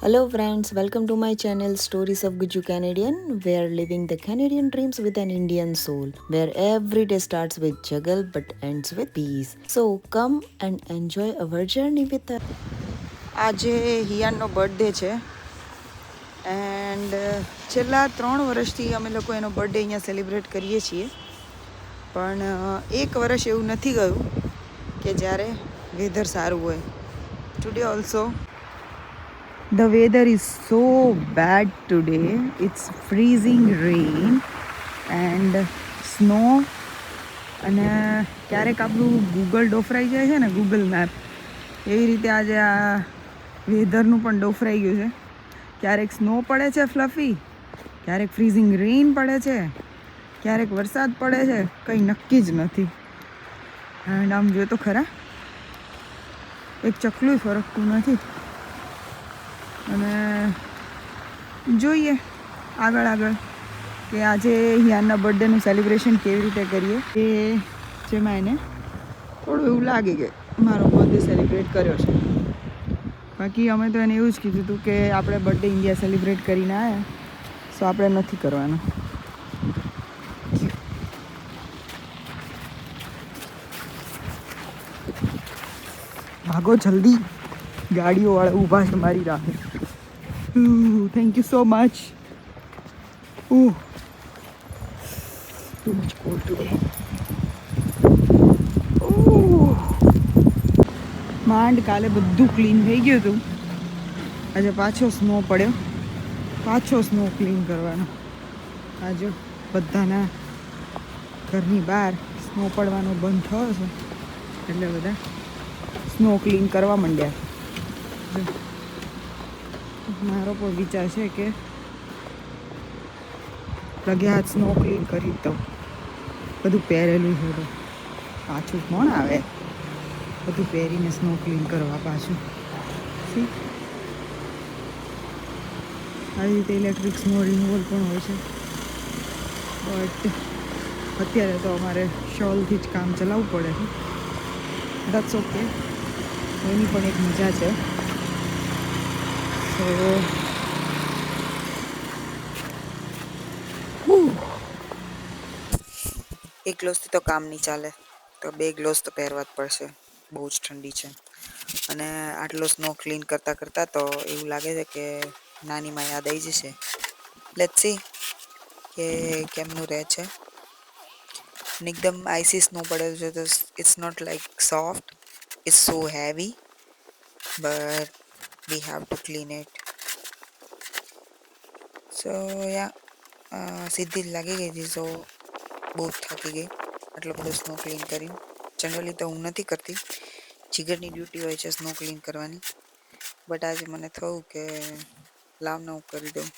Hello, friends, welcome to my channel Stories of Guju Canadian, where living the Canadian dreams with an Indian soul, where every day starts with juggle but ends with peace. So, come and enjoy our journey with us. આજે હિયાનનો birthday છે and છેલ્લા 3 વર્ષથી અમે લોકો એનો birthday અહીંયા celebrate કરીએ છીએ, પણ એક વર્ષ એવું નથી ગયું કે જ્યારે વેધર સારું હોય. Today also the weather is so bad today. It's freezing rain and snow. અને ક્યારેક આપણું ગૂગલ ડોફરાઈ જાય છે ને, ગૂગલ મેપ, એવી રીતે આજે આ વેધરનું પણ ડોફરાઈ ગયું છે. ક્યારેક સ્નો પડે છે ફ્લફી, ક્યારેક ફ્રીઝિંગ રેઇન પડે છે, ક્યારેક વરસાદ પડે છે, કંઈ નક્કી જ નથી. એન્ડ આમ જો તો ખરા, એક ચકલું ફરકતું નથી. અને જોઈએ આગળ કે આજે હિયાનના બર્થડેનું સેલિબ્રેશન કેવી રીતે કરીએ, એ જેમાં એને થોડું એવું લાગે કે મારો બર્થડે સેલિબ્રેટ કર્યો છે. બાકી અમે તો એને એવું જ કીધું હતું કે આપણે બર્થડે ઇન્ડિયા સેલિબ્રેટ કરીને આવ્યા, સો આપણે નથી કરવાનું. ભાગો જલ્દી, ગાડીઓવાળા ઊભા છે મારી રાહે. Thank you so much. Ooh, too much cold today. માંડ કાલે બધું ક્લીન થઈ ગયું હતું, આજે પાછો સ્નો પડ્યો, પાછો સ્નો ક્લીન કરવાનો. આજે બધાના ઘરની બહાર સ્નો પડવાનો બંધ થયો છે એટલે બધા સ્નો ક્લીન કરવા માંડ્યા. મારો પણ વિચાર છે કે લગે હાથ સ્નો ક્લીન કરી દઉં. બધું પહેરેલું છે તો પાછું કોણ આવે બધું પહેરીને સ્નો ક્લીન કરવા પાછું. આવી રીતે ઇલેક્ટ્રિક સ્નો રિમૂવલ પણ હોય છે, બટ અત્યારે તો અમારે શોલથી જ કામ ચલાવવું પડે છે. દેટ્સ ઓકે, એની પણ એક મજા છે. તો એક ગ્લોવ્સથી તો કામ નહીં ચાલે, તો 2 ગ્લોવ્સ તો પહેરવા જ પડશે. બહુ જ ઠંડી છે અને આટલો સ્નો ક્લીન કરતાં તો એવું લાગે છે કે નાનીમાં યાદ આવી જશે. લેટ્સ સી કે કેમનું રહે છે. અને એકદમ આઈસી સ્નો પડેલું છે, તો it's not like soft, it's so heavy, but we have to clean it. So yeah સીધી જ લાગી ગઈ હતી, સો બહુ થાકી ગઈ આટલો બધો સ્નો ક્લીન કરીને. જનરલી તો હું નથી કરતી, જીગરની ડ્યુટી હોય છે સ્નો ક્લીન કરવાની, બટ આજે મને થયું કે લાવને હું કરી દઉં,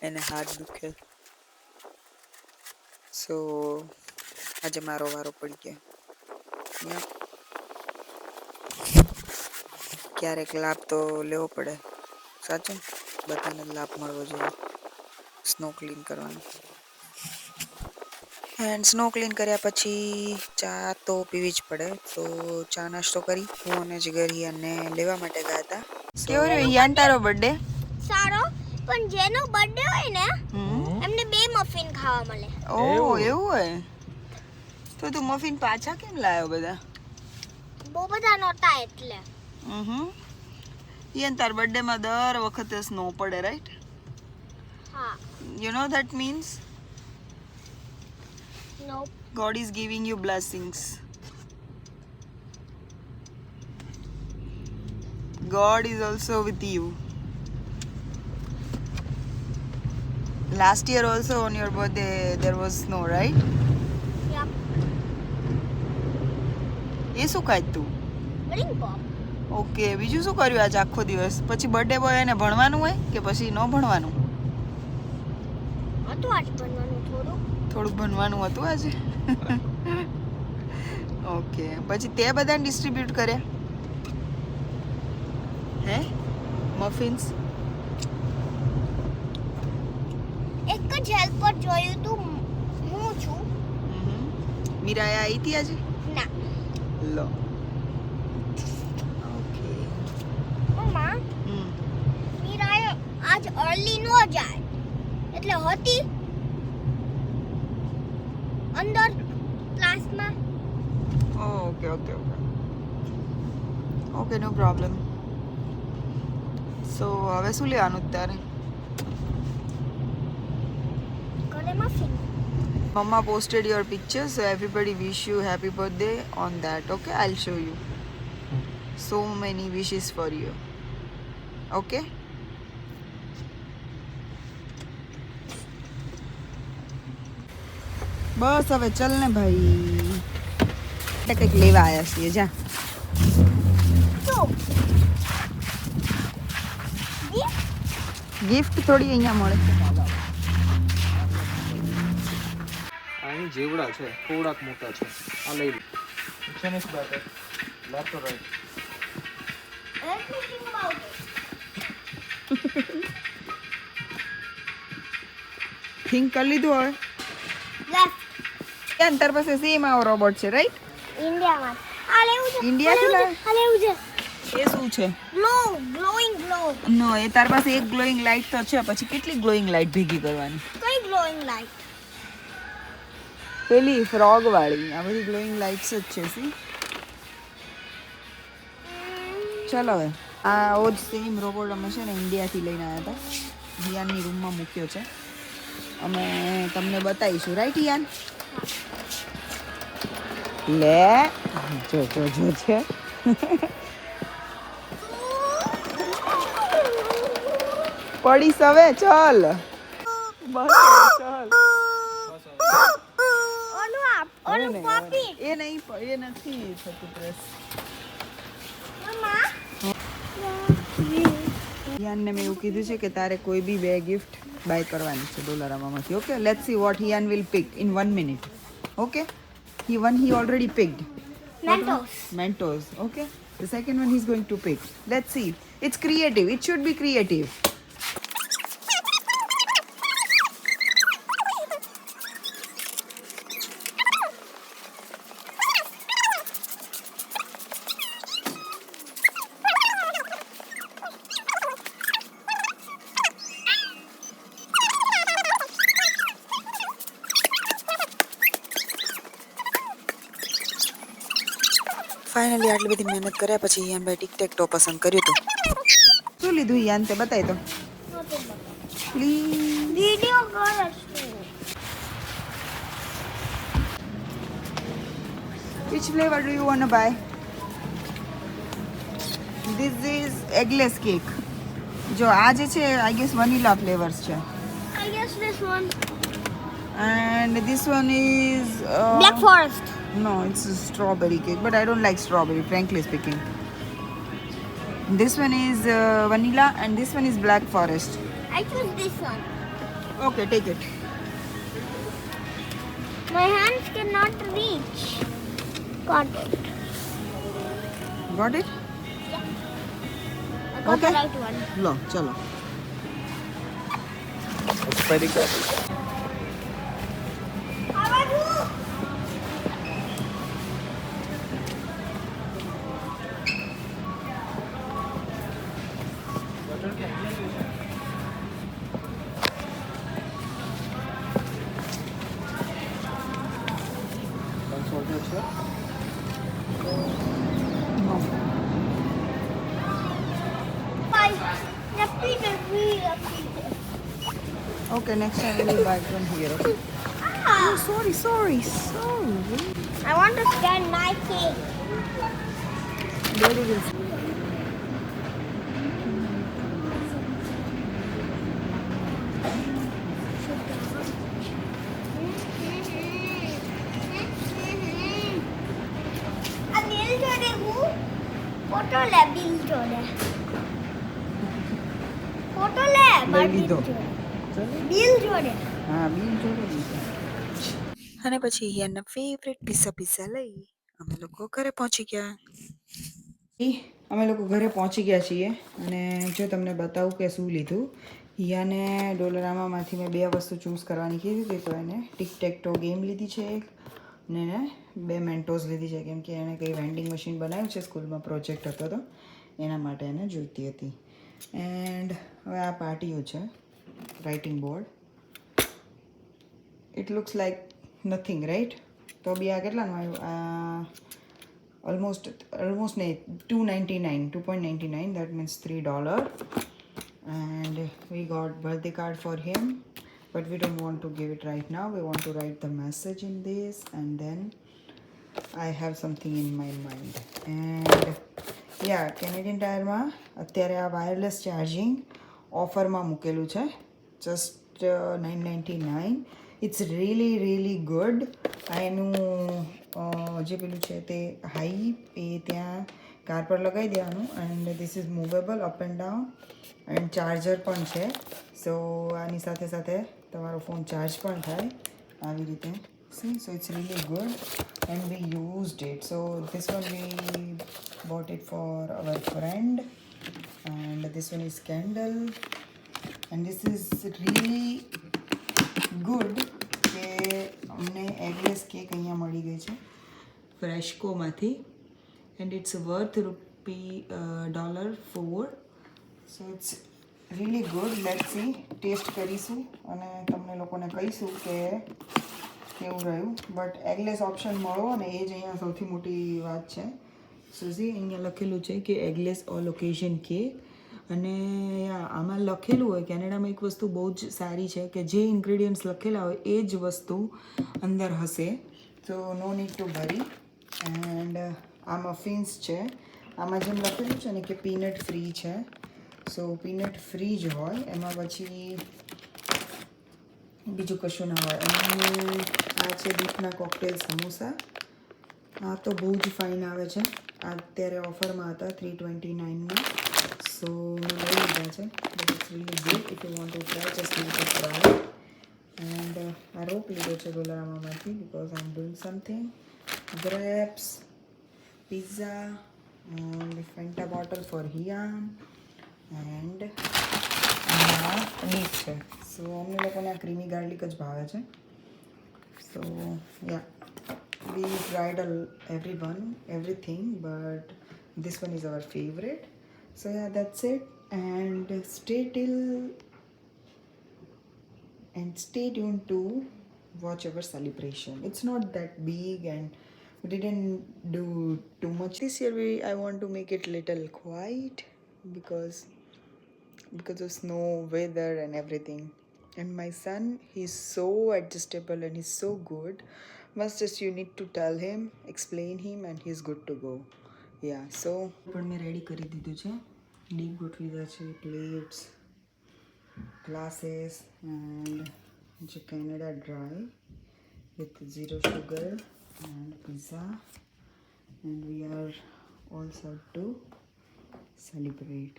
એને હાથ દુખે, સો આજે મારો વારો પડી ગયો. ક્યારેક લાભ તો લેવો પડે, સાચું, બધાને લાભ મળવો જોઈએ સ્નો ક્લીન કરવાનો. એન્ડ સ્નો ક્લીન કર્યા પછી ચા તો પીવી જ પડે, તો ચા નાસ્તો કરી હું અને જીગર હિયાનને લેવા માટે ગયા હતા. કેવો રહ્યો હિયાન તારો બર્થડે? સારો, પણ જેનો બર્થડે હોય ને એમને 2 મફિન ખાવા મળે. ઓહ, એવું હોય? તો તું મફિન પાછા કેમ લાવ્યો બધા? બહુ બધા નહોતા એટલે. હિયાન તાર બર્થડે માં દર વખતે સ્નો પડે, રાઈટ? હા. You know that means no. God is giving you blessings. God is also with you. Last year also on your birthday there was snow, right? Yup. એ શું ખાય તું? Ring pop. ઓકે, બીજું શું કર્યું આજે આખો દિવસ? પછી બર્થડે બોય એને ભણવાનું હોય કે પછી ન ભણવાનું? હતું આજ બનવાનું થોડું ભણવાનું હતું આજે. ઓકે, પછી તે બધાને ડિસ્ટ્રીબ્યુટ કર્યા હે મફિન્સ? એક જ હેલ્પર જોયું તું હું છું. મીરાયા આવી હતી આજે? ના. લો. ઓકે. મમ્મા આજ અર્લી નો જાય એટલે હતી અંદર ક્લાસમાં. Okay okay okay okay no problem. So હવે શું લેવાનું તારે? ઘરે મફિન. Mama posted your picture, so everybody wish you happy birthday on that. Okay, I'll show you. So many wishes for you. Okay. બસ હવે ચલ ને ભાઈ, એટલે કંઈક લેવા આવ્યા છીએ. જા ગિફ્ટ થોડી અહીંયા મળે. અહીં જેવડા છે, થોડાક મોટા છે. આ લઈ લો. Finish better. Left or right? Let me think about it. Think કરી લીધું હવે? Left. ત્યાં તાર પાસે સેમ આવો રોબોટ છે, રાઈટ? ઇન્ડિયામાં આ લેવું છે. ઇન્ડિયાથી લાવ? આ લેવું છે. એ શું છે? Glowing glow. નો, એ તાર પાસે એક ગ્લોઈંગ લાઇટ તો છે, પછી કેટલી ગ્લોઈંગ લાઇટ ભેગી કરવાની? કઈ ગ્લોઈંગ લાઈટ? પેલી ફ્રોગ વાળી. આ બધી ગ્લોઈંગ લાઇટ્સ જ છે. સી, ચાલો હવે આવો જ સેમ રોબોટ અમે છે ને ઇન્ડિયાથી લઈને આવ્યા હતા. હિયાનની રૂમમાં મૂક્યો છે. અમે તમને બતાવીશું, રાઈટ હિયાન? લે જો જો જો છે. પડીશ હવે, ચલ બસ ચલ. ઓલું પાપી. એ નહીં, એ નથી થતું પ્રેસ. મમ્મા હિયાનને મેં એવું કીધું છે કે તારે કોઈ બી બે ગિફ્ટ બાય કરવાની છે ડોલરામામાંથી. Okay, let's see what Hiyan will pick in 1 minute. Okay, he already picked Mentos. Okay, the second one he's going to pick. Let's see. It's creative. It should be creative. Finally આટલી બધી મહેનત કર્યા પછી હિયાનભાઈ ટિકટેક ટો પસંદ કર્યું હતું. શું લીધું હિયાન તે બતાવી તો પ્લીઝ. વિડિયો કરસ. Which flavor do you want to buy? This is eggless cake. જો આ જે છે આઈ ગેસ વનીલા ફ્લેવર્સ છે. I guess this one. And this one is Black Forest. No, it's a strawberry cake, but I don't like strawberry, frankly speaking. This one is vanilla and this one is black forest. I choose this one. Okay, take it. My hands cannot reach. Got it. Got it? I got Okay. the right one. लो चलो. Expiry card. No. Okay, next time we will buy from here. Okay? Oh, sorry. I want to scan my cake. Daddy will. આ bill જોડે હું photo લે bill જોડે photo લે લઈ લીધો. Bill જોડે હા, બિલ જોડે લીધો. અને પછી હિયાના ફેવરેટ પિઝા લઈ અમે લોકો ઘરે પહોંચી ગયા. અમે લોકો ઘરે પહોંચી ગયા છીએ અને જો તમને બતાવું કે શું લીધું. હિયાને ડોલરામામાંથી મેં 2 વસ્તુ ચૂઝ કરવાની કીધી હતી, તો એને ટિકટેક્ટો ગેમ લીધી છે એક, ને એને 2 મેન્ટોસ લીધી છે, કેમ કે એણે કંઈ વેન્ડિંગ મશીન બનાવ્યું છે સ્કૂલમાં, પ્રોજેક્ટ હતો તો એના માટે એને જોઈતી હતી. એન્ડ હવે આ પાટીઓ છે, writing board. It looks like nothing right. તો બી આ કેટલાનું આવ્યું? આ ઓલમોસ્ટ નહીં, $2.99, that means $3. And we got birthday card for him, but we don't want to give it right now. We want to write the message in this, and then I have something in my mind. And yeah, Canadian Tire માં અત્યારે આ wireless charging ઓફરમાં મૂકેલું છે, just $9.99. It's really good. આ એનું જે પેલું છે તે હાઈ એ ત્યાં કાર પર લગાવી દેવાનું, and this is movable up and down, and charger પણ છે. સો આની સાથે સાથે તમારો ફોન ચાર્જ પણ થાય આવી રીતે. See, so it's really good and we used it. So this one we bought it for our friend, and this one is candle, and this is really good કે અમને એગલેસ કેક અહીંયા મળી ગઈ છે ફ્રેશકોમાંથી, and it's worth $4. So it's really good. Let's see, test કરીશું અને તમને લોકોને કહીશું કે કેવું રહ્યું. બટ એગલેસ ઓપ્શન મળવો ને એ જ અહીંયા સૌથી મોટી વાત છે. સુઝી અહીંયા લખેલું છે કે એગલેસ ઓલ ઓકેઝન કેક, અને આમાં લખેલું હોય કેનેડામાં એક વસ્તુ બહુ જ સારી છે કે જે ઇન્ગ્રેડિયન્ટ્સ લખેલા હોય એ જ વસ્તુ અંદર હશે, તો no need to worry. And આ મફિન્સ છે, આમાં જેમ લખેલું છે ને કે પીનટ ફ્રી છે, સો પીનટ ફ્રી જ હોય એમાં, પછી બીજું કશું ના હોય. અને આ છે બીફના કોકટેલ સમોસા, આ તો બહુ જ ફાઇન આવે છે. આ અત્યારે ઓફરમાં હતા $3.29માં, સો મેં લઈ લીધા છે. But it's really good. If you want to try, just make it try. And આ રોક લીધો છે ડોલારામામાંથી because I am doing something. Grapes, pizza, and Fanta bottle for Hiyan, and dip છે. સો અમને લોકોને આ ક્રીમી ગાર્લિક જ ભાવે છે. સો યા, we tried everything, but this one is our favorite. So yeah, that's it. And stay tuned to watch our celebration. It's not that big and we didn't do too much this year. I want to make it little quiet because of snow, weather and everything. And my son, he's so adjustable and he's so good. Must just you need to tell him, explain him, and he's good to go. Yeah, so પણ મેં ready કરી દીધું છે. Deep ગોઠવી દીધા છે, plates, glasses, and જે Canada dry with 0 sugar and pizza, and we are all set to celebrate.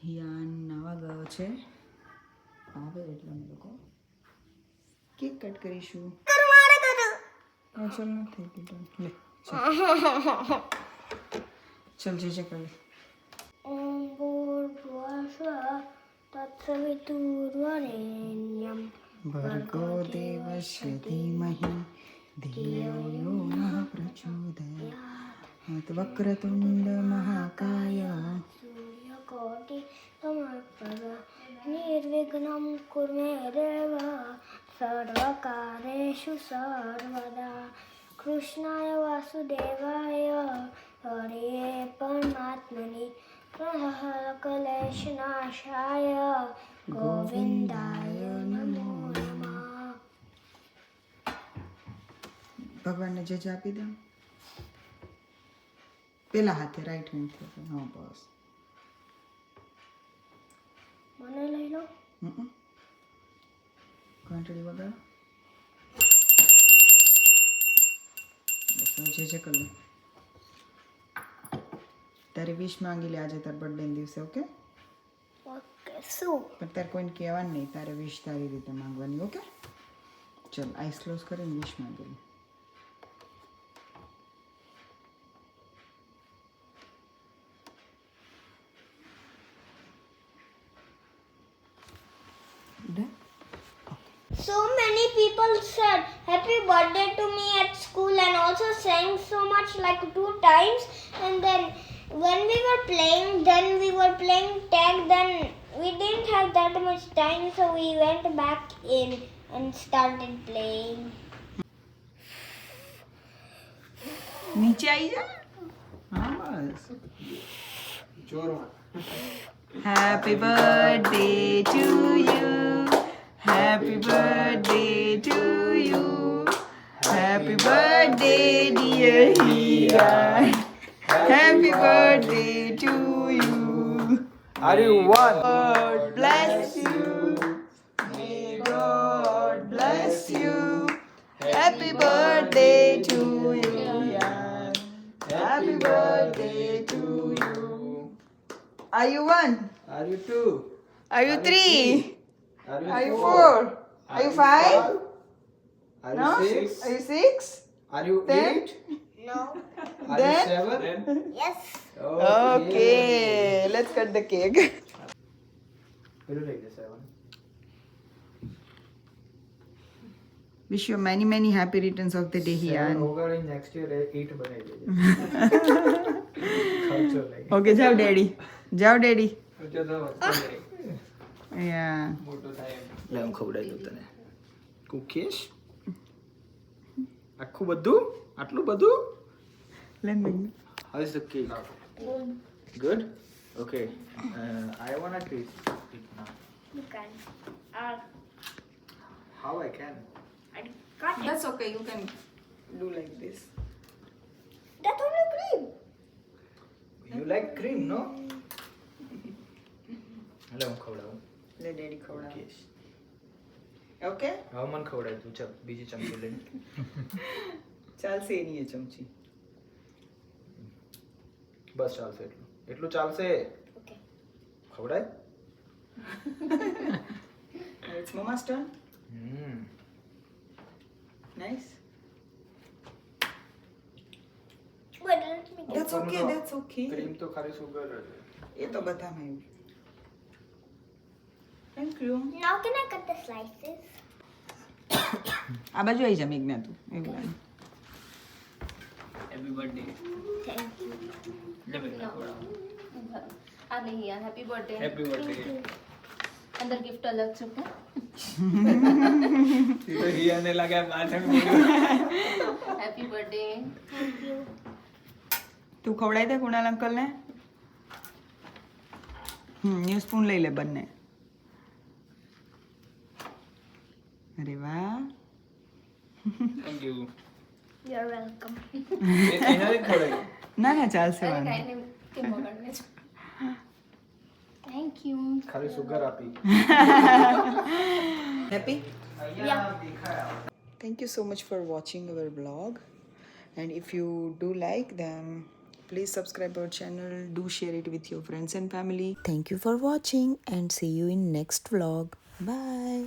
હિયાન નાવા ગયો છે, આવે એટલે અમે લોકો કેક કટ કરીશું. ચલ નથી કીધું, લે ચલ જે કર લે. ઓમ ભૂર્ભુવઃ તત્સવિતુર્વરેણ્યં ભર્ગો દેવસ્ય ધીમહિ ધિયો યો નઃ પ્રચોદયાત. વક્રતુંડ મહાકાય સૂર્યકોટિ સમર્પદ નિર્વિઘ્नं કુર્મે દેવ સર્વકારેષુ સર્વદા. કૃષ્ણાય વાસુદેવાય હરે પરમાત્મને ક્લેશનાશાય ગોવિંદાય નમો નમઃ. ભગવાનને જે આપી દે પેલા હાથે, રાઈટ હેન્ડથી. હા બસ, મને લઈ લો. ઘંટડી વગાડ. જે કર લે. તારી વિશ માંગી લે આજે તાર બર્થડે દિવસે, ઓકે? ઓકે, શું? પણ તારે કોઈને કહેવાનું નહીં, તારે વિશ તારી રીતે માંગવાની, ઓકે? ચલ આઈસ ક્લોઝ કરીને વિશ માંગી લે. So many people said happy birthday to me at school and also sang so much like 2 times, and then when we were playing, then we were playing tag, then we didn't have that much time, so we went back in and started playing. નીચે આવી જા હા બસ જોરમાં Happy birthday to you. Happy birthday to you. Happy birthday, dear Hiran. Happy birthday to you. Are you one? God bless you. May God bless you. Happy birthday to you. Hiran. Happy birthday to you. Are you one? Are you two? Are you three? Are you four? four? Are you five? Are No? you six? Are you six? Are you Ten? eight? No. Are Then? you seven? Yes. Okay, let's cut the cake. Will you take the seven? Wish you many happy returns of the day, Seven Hiran. હોગાડી next year 8 બનાવી દેજે. ખર્ચો લઈ. Okay, જાઓ daddy. જાઓ daddy. ખર્ચો તો વધતો જાય. Yeah. મોટો થાય એમ. લે હું ખવડાવી દઉં તને. કુકીશ? આખું બધું? આટલું બધું? Let me. How is the cake? Good? Okay. I want to taste it now. You can. How I can? I got it. That's okay. You can do like this. That's only cream. You like cream, no? લે હું ખવડાવું. Let daddy ખવડાવ. કુકીશ. Okay? હવે મને ખવડાવ તું ચાલ બીજી ચમચી લઈને. ચાલશે એની એ ચમચી. બસ ચાલશે એટલું. એટલું ચાલશે. Okay. ખવડાય? It's mama's turn. Hmm. Nice. Wait, let me get That's okay. That's okay. Cream તો ખાલી સુગર જ. એ તો બધામાં એવું. Thank you. Now can I cut the slices? આ બાજુ આવી જા મેઘના તું. મેઘના. Happy birthday. Thank you. લે બેટા ખવડાવ. આ નહીં યાર હેપી બર્થડે હેપી બર્થડે. અંદર ગિફ્ટ અલગ છે કે ઈ તો હિયાને લાગે પાછળ હેપી બર્થડે Thank you. તું ખવડાવી દે કુણાલ અંકલને. ન્યૂ સ્પૂન લઈ લે બંને. અરે વાહ. Thank you. You're welcome. એનાથી ખવડાવી. ના ના ચાલશે અરે વાંધો. કાઈ નહીં કે મગડને છે થેન્ક યુ ખાલી સુગર આપી. Happy? Yeah. Thank you so much for watching our vlog. And if you do like, then please subscribe our channel. Do share it with your friends and family. Thank you for watching and see you in next vlog. Bye.